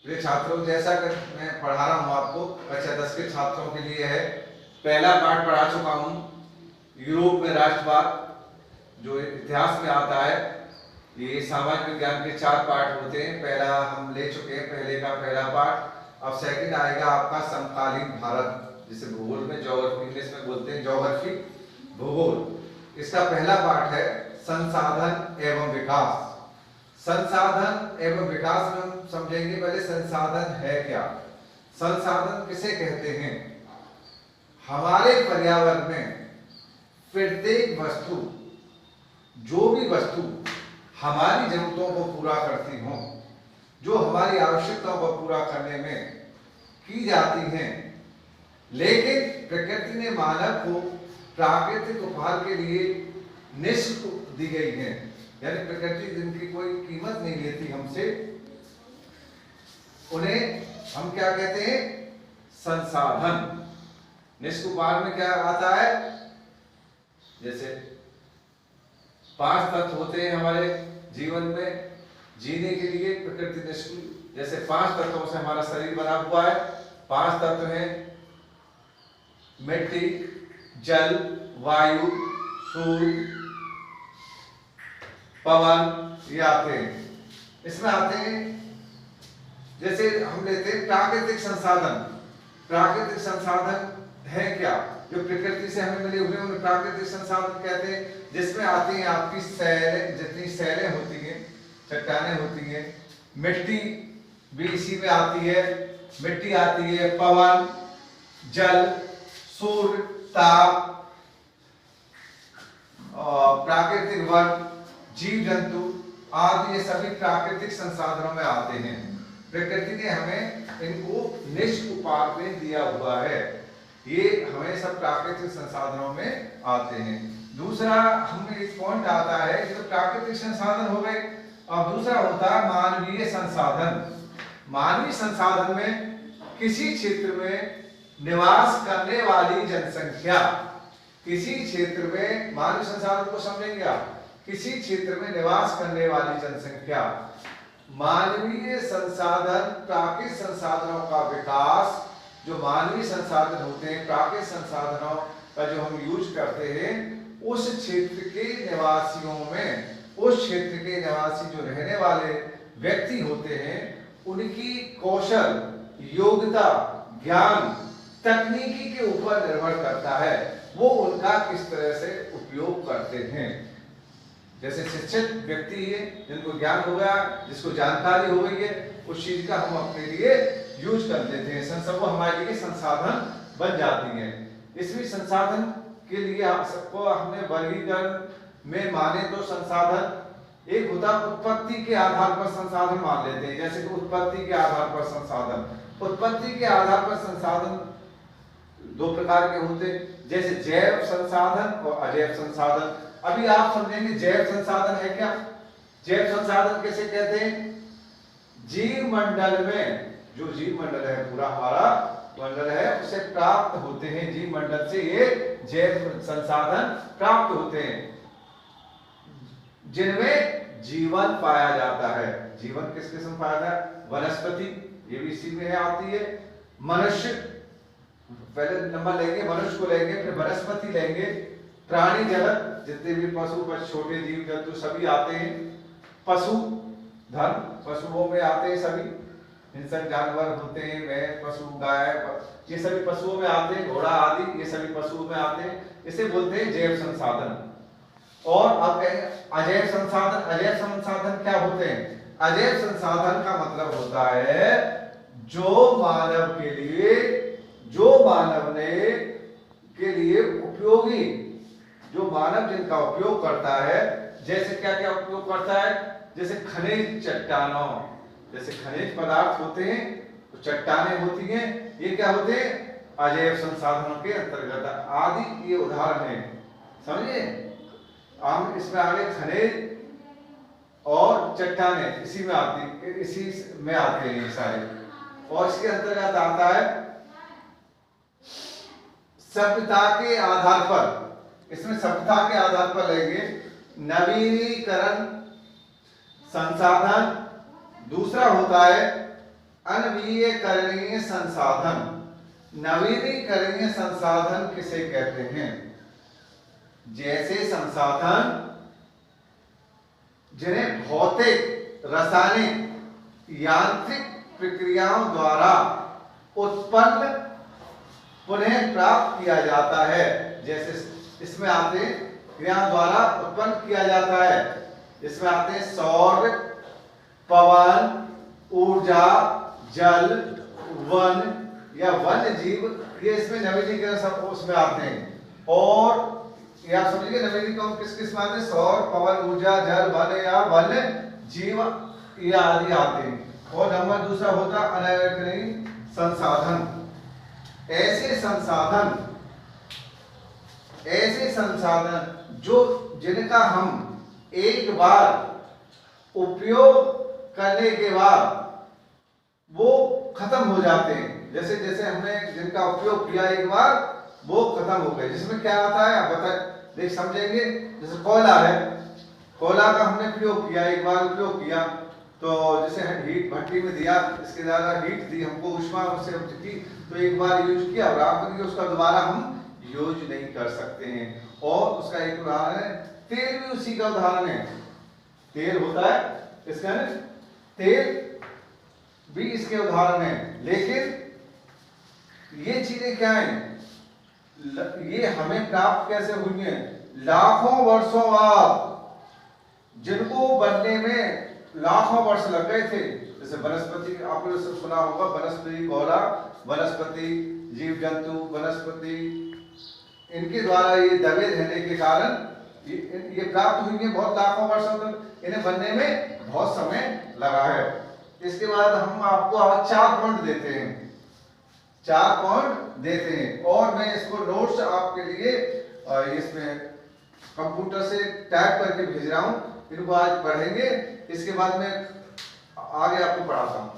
प्रिय छात्रों, जैसा कि मैं पढ़ा रहा हूँ आपको, कक्षा 10 के छात्रों के लिए है। पहला पाठ पढ़ा चुका हूँ, यूरोप में राष्ट्रवाद जो इतिहास में आता है। ये सामाजिक विज्ञान के 4 पाठ होते हैं। पहला हम ले चुके हैं, पहले का पहला पाठ। अब सेकंड आएगा आपका समकालीन भारत, जिसे भूगोल में ज्योग्राफी, इंग्लिश में बोलते हैं ज्योग्राफी, भूगोल। इसका पहला पाठ है संसाधन एवं विकास। संसाधन एवं विकास में हम समझेंगे पहले संसाधन है क्या। संसाधन किसे कहते हैं? हमारे पर्यावरण में प्रत्येक वस्तु, जो भी वस्तु हमारी जरूरतों को पूरा करती हो, जो हमारी आवश्यकताओं को पूरा करने में की जाती हैं, लेकिन प्रकृति ने मानव को प्राकृतिक उपहार के लिए निःशुल्क दी गई है, यानी प्रकृति जिनकी कोई कीमत नहीं लेती हमसे, उन्हें हम क्या कहते हैं? संसाधन। निःशुल्क उपहार में क्या आता है? जैसे 5 तत्व होते हैं हमारे जीवन में जीने के लिए, प्रकृति निःशुल्क, जैसे 5 तत्वों से हमारा शरीर बना हुआ है। 5 तत्व हैं मिट्टी, जल, वायु, सूर्य, पवन, ये आते हैं। इसमें आते हैं, जैसे हम लेते हैं प्राकृतिक संसाधन। प्राकृतिक संसाधन है क्या? जो प्रकृति से हमें मिले हुए उन्हें प्राकृतिक संसाधन कहते हैं। जिसमें आती हैं आपकी सैलें, जितनी सैलें होती हैं, चट्टानें होती हैं, मिट्टी भी इसी में आती है, मिट्टी आती है, पवन, जल, सूर्य, ताप, प्राकृतिक वन, जीव जंतु आदि, ये सभी प्राकृतिक संसाधनों में आते हैं। प्रकृति ने हमें इनको निःशुल्क उपहार में दिया हुआ है। ये हमें सब प्राकृतिक संसाधनों में आते हैं। दूसरा हमें एक पॉइंट आता है कि तो प्राकृतिक संसाधन हो गए, और दूसरा होता है मानवीय संसाधन। मानवीय संसाधन में किसी क्षेत्र में निवास करने वाली जनसंख्या, किसी क्षेत्र में मानव संसाधन को समझेंगे आप, किसी क्षेत्र में निवास करने वाली जनसंख्या। मानवीय संसाधन, प्राकृतिक संसाधनों का विकास, जो मानवीय संसाधन होते हैं, प्राकृतिक संसाधनों का जो हम यूज करते हैं, उस क्षेत्र के निवासियों में, उस क्षेत्र के निवासी जो रहने वाले व्यक्ति होते हैं, उनकी कौशल, योग्यता, ज्ञान, तकनीकी के ऊपर निर्भर करता है, वो उनका किस तरह से उपयोग करते हैं। जैसे शिक्षित व्यक्ति है, जिनको ज्ञान हो गया, जिसको जानकारी हो गई है, उस चीज का हम अपने लिए यूज कर लेते हैं, सब वो हमारे लिए संसाधन बन जाती है। इसमें संसाधन के लिए सबको हमने वर्गीकरण में माने तो संसाधन एक होता, उत्पत्ति के आधार पर संसाधन मान लेते हैं। जैसे कि उत्पत्ति के आधार पर संसाधन, उत्पत्ति के आधार पर संसाधन 2 प्रकार के होते हैं, जैसे जैव संसाधन और अजैव संसाधन। अभी आप समझेंगे जैव संसाधन है क्या। जैव संसाधन कैसे कहते हैं? जीव मंडल में, जो जीव मंडल है, पूरा हमारा मंडल है, उसे प्राप्त होते हैं, जीव मंडल से ये जैव संसाधन प्राप्त होते हैं, जिनमें जीवन पाया जाता है। जीवन किस किस्म पाया जाता है? वनस्पति, ये भी इसी में आती है। मनुष्य, पहले नंबर लेंगे, मनुष्य को लेंगे, फिर वनस्पति लेंगे, प्राणी जगत, जितने भी पशु, छोटे जीव जंतु सभी आते हैं। पशु धन, पशुओं में आते हैं सभी, हिंसक जानवर होते हैं, भैंस, पशु, गाय, ये सभी पशुओं में आते हैं, घोड़ा आदि, ये सभी पशुओं में आते हैं। इसे बोलते हैं जैव संसाधन। और अब कहेंगे अजैव संसाधन। अजैव संसाधन क्या होते हैं? अजैव संसाधन का मतलब होता है जो मानव के लिए, जो मानव ने के लिए उपयोगी, जो मानव जिनका उपयोग करता है। जैसे क्या क्या उपयोग करता है? जैसे खनिज, चट्टानों, जैसे खनिज पदार्थ होते हैं, तो चट्टानें होती हैं, ये क्या होते हैं? अजैव संसाधनों के अंतर्गत आदि ये उदाहरण है, समझिए। हम इसमें आगे खनिज और चट्टानें इसी में आती, इसी में आते हैं ये सारे। और इसके अंतर्गत आता है सभ्यता के आधार पर, इसमें सभ्यता के आधार पर लेंगे नवीनीकरण संसाधन। दूसरा होता है अनवीनीकरणीय संसाधन। नवीनीकरणीय संसाधन किसे कहते हैं? जैसे संसाधन जिन्हें भौतिक, रासायनिक, यांत्रिक प्रक्रियाओं द्वारा उत्पन्न पुनः प्राप्त किया जाता है। जैसे इसमें आते हैं क्रिया द्वारा उत्पन्न किया जाता है, इसमें आते हैं सौर, पवन, ऊर्जा, जल, वन या वन्य जीव, ये इसमें नवीनीकरण सब उसमें आते हैं। और ये आप समझिए नवीनीकरण किस किस में आते हैं? सौर, पवन, ऊर्जा, जल, वन या वन्य जीव ये आदि आते हैं। और नंबर दूसरा होता अनवीनीकरणीय संसाधन। ऐसे संसाधन जो जिनका हम एक बार उपयोग करने के बाद वो खत्म हो जाते हैं। जैसे जैसे हमने जिनका उपयोग किया एक बार वो खत्म हो गए। जिसमें क्या आता है आप बता देख समझेंगे। जैसे कोयला है, कोयला का हमने प्रयोग किया, एक बार उपयोग किया तो जैसे हीट भट्टी में दिया, इसके द्वारा हीट दी हमको, ऊष्मा उससे की, तो एक बार यूज किया और आपको उसका दोबारा हम यूज नहीं कर सकते हैं। और उसका एक उदाहरण है तेल, भी उसी का उदाहरण है। तेल होता है इसका ना, तेल भी इसके उदाहरण है। लेकिन ये चीजें क्या हैं? ये हमें प्राप्त कैसे हुई हैं? लाखों वर्षों बाद, जिनको बनने में लाखों वर्ष लग गए थे। जैसे वनस्पति, आपने सुना होगा वनस्पति कोहरा, वनस्पति जीव जंतु, वनस्पति इनके द्वारा ये दबे रहने के कारण ये प्राप्त हुई है बहुत लाखों वर्षों तक। इन्हें बनने में बहुत समय लगा है। इसके बाद हम आपको 4 पॉइंट देते हैं, 4 पॉइंट देते हैं। और मैं इसको नोट्स आपके लिए इसमें कंप्यूटर से टाइप करके भेज रहा हूं, इनको आज पढ़ेंगे। इसके बाद मैं आगे आपको पढ़ाता हूं।